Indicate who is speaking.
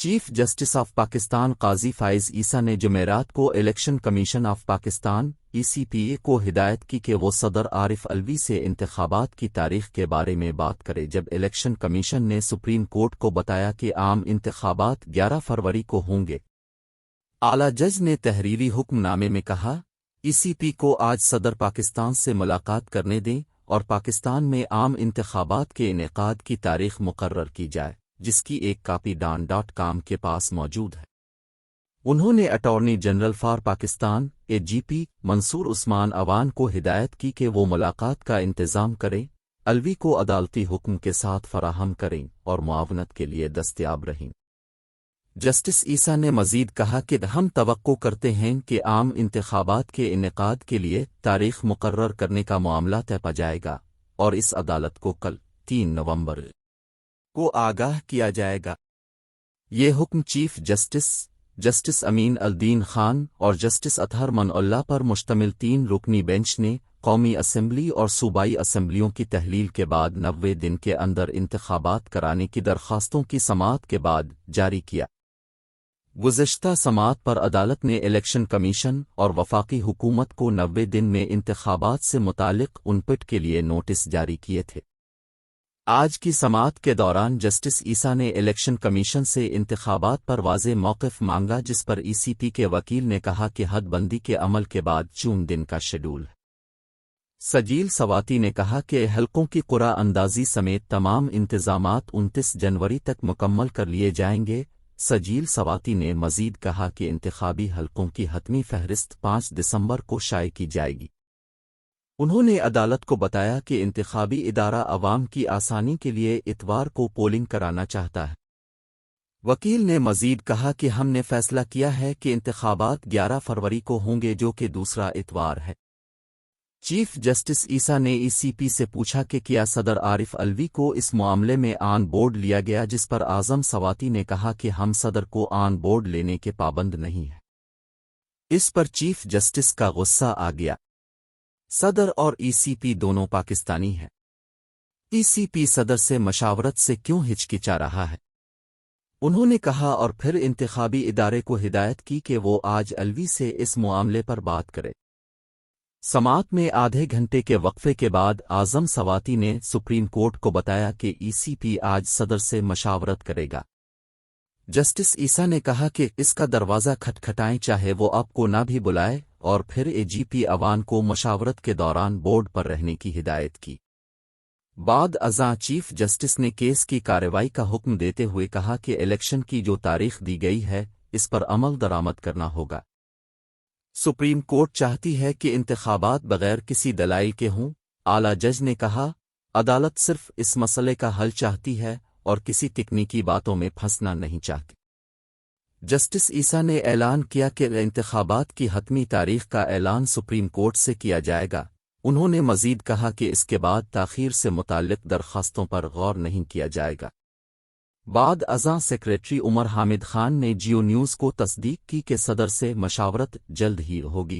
Speaker 1: Chief justice of Pakistan قاضی فائز عیسیٰ نے جمعرات کو election commission of Pakistan (ECPA) کو ہدایت کی کہ وہ صدر عارف الوی سے انتخابات کی تاریخ کے بارے میں بات کرے جب الیکشن کمیشن نے سپریم کورٹ کو بتایا کہ عام انتخابات 11 فروری کو ہوں گے۔ اعلیٰ جج نے تحریری حکم نامے میں کہا ECP کو آج صدر پاکستان سے ملاقات کرنے دیں اور پاکستان میں عام انتخابات کے انعقاد کی تاریخ مقرر کی جائے، جس کی ایک کاپی ڈان.com کے پاس موجود ہے۔ انہوں نے attorney general for Pakistan (AGP) منصور عثمان عوان کو ہدایت کی کہ وہ ملاقات کا انتظام کریں، الوی کو عدالتی حکم کے ساتھ فراہم کریں اور معاونت کے لیے دستیاب رہیں۔ جسٹس عیسیٰ نے مزید کہا کہ ہم توقع کرتے ہیں کہ عام انتخابات کے انعقاد کے لیے تاریخ مقرر کرنے کا معاملہ طے پا جائے گا اور اس عدالت کو کل 3 نومبر کو آگاہ کیا جائے گا۔ یہ حکم چیف جسٹس امین الدین خان اور جسٹس اطہر من اللہ پر مشتمل 3 رکنی بینچ نے قومی اسمبلی اور صوبائی اسمبلیوں کی تحلیل کے بعد 90 دن کے اندر انتخابات کرانے کی درخواستوں کی سماعت کے بعد جاری کیا۔ گزشتہ سماعت پر عدالت نے الیکشن کمیشن اور وفاقی حکومت کو 90 دن میں انتخابات سے متعلق انپٹ کے لیے نوٹس جاری کیے تھے۔ آج کی سماعت کے دوران جسٹس عیسیٰ نے الیکشن کمیشن سے انتخابات پر واضح موقف مانگا، جس پر ECP کے وکیل نے کہا کہ حد بندی کے عمل کے بعد 4 دن کا شیڈول ہے۔ سجیل سواتی نے کہا کہ حلقوں کی قرعہ اندازی سمیت تمام انتظامات 29 جنوری تک مکمل کر لیے جائیں گے۔ سجیل سواتی نے مزید کہا کہ انتخابی حلقوں کی حتمی فہرست 5 دسمبر کو شائع کی جائے گی۔ انہوں نے عدالت کو بتایا کہ انتخابی ادارہ عوام کی آسانی کے لیے اتوار کو پولنگ کرانا چاہتا ہے۔ وکیل نے مزید کہا کہ ہم نے فیصلہ کیا ہے کہ انتخابات 11 فروری کو ہوں گے، جو کہ دوسرا اتوار ہے۔ چیف جسٹس عیسیٰ نے ECP سے پوچھا کہ کیا صدر عارف الوی کو اس معاملے میں آن بورڈ لیا گیا، جس پر اعظم سواتی نے کہا کہ ہم صدر کو آن بورڈ لینے کے پابند نہیں ہیں۔ اس پر چیف جسٹس کا غصہ آ گیا۔ صدر اور ECP دونوں پاکستانی ہیں۔ ECP صدر سے مشاورت سے کیوں ہچکچا رہا ہے؟ انہوں نے کہا اور پھر انتخابی ادارے کو ہدایت کی کہ وہ آج الوی سے اس معاملے پر بات کرے۔ سماعت میں آدھے گھنٹے کے وقفے کے بعد اعظم سواتی نے سپریم کورٹ کو بتایا کہ ECP آج صدر سے مشاورت کرے گا۔ جسٹس عیسیٰ نے کہا کہ اس کا دروازہ کھٹکھٹائیں، چاہے وہ آپ کو نہ بھی بلائے، اور پھر AGP عوان کو مشاورت کے دوران بورڈ پر رہنے کی ہدایت کی۔ بعد ازاں چیف جسٹس نے کیس کی کارروائی کا حکم دیتے ہوئے کہا کہ الیکشن کی جو تاریخ دی گئی ہے اس پر عمل درآمد کرنا ہوگا۔ سپریم کورٹ چاہتی ہے کہ انتخابات بغیر کسی دلائل کے ہوں۔ اعلیٰ جج نے کہا عدالت صرف اس مسئلے کا حل چاہتی ہے اور کسی تکنیکی باتوں میں پھنسنا نہیں چاہتی۔ جسٹس عیسیٰ نے اعلان کیا کہ انتخابات کی حتمی تاریخ کا اعلان سپریم کورٹ سے کیا جائے گا۔ انہوں نے مزید کہا کہ اس کے بعد تاخیر سے متعلق درخواستوں پر غور نہیں کیا جائے گا۔ بعد ازاں سیکریٹری عمر حامد خان نے جیو نیوز کو تصدیق کی کہ صدر سے مشاورت جلد ہی ہوگی۔